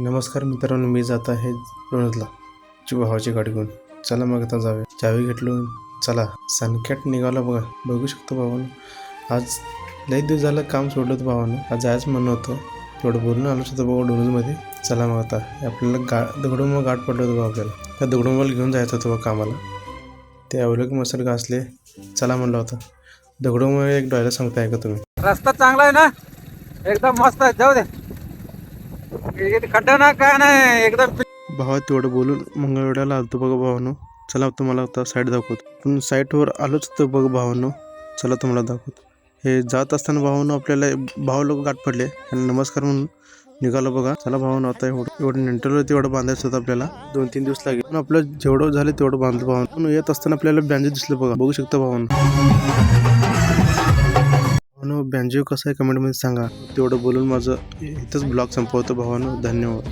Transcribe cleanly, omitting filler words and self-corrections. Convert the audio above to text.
नमस्कार मित्रांनो, मी जात आहे लोणंदला भावाची गाडी घेऊन. चला मग आता जाऊया. चावी घेतलो, चला. सनकॅट निघाला बघा, बघू शकतो भावानं. आज लई दिवस झालं काम सोडलं होतं भावानं. आज जायचं म्हणणं होतं, थोडं बोलून आलो होतं बघा लोणंदमध्ये. चला मग आता आपल्याला दगडूमल गाठ पडलं होतं बघा आपल्याला. त्या दगडूमल घेऊन जायचं होतं बघा कामाला. ते अवलग मसाल घासले. चला म्हणलं होतं. दगडूमल एक डायलॉग सांगताय का तुम्ही? रस्ता चांगला आहे ना, एकदम मस्त आहे. जाऊ दे, खड्डा ना काय नाही, एकदम भावा तेवढं बोलून मंगळवेढ्याला आलतो बघा भावानो. चला तुम्हाला आता साईड दाखवतो. पण साईटवर आलोच तर बघा भावानो. चला तुम्हाला दाखवतो. हे जात असताना भावानो आपल्याला भाव लोक गाठ पडले आणि नमस्कार म्हणून निघालो बघा. चला भावानो, आता एवढं नेंटरला तेवढं बांधायचं होतं आपल्याला. 2-3 दिवस लागेल, पण आपलं जेवढं झालं तेवढं बांधलं भावानो. पण येत असताना आपल्याला बँजो दिसलं बघा, बघू शकता भावानो. भावानो बँजो कसं आहे कमेंटमध्ये सांगा. तेवढं बोलून माझं इथंच ब्लॉग संपवतो भावानो. धन्यवाद.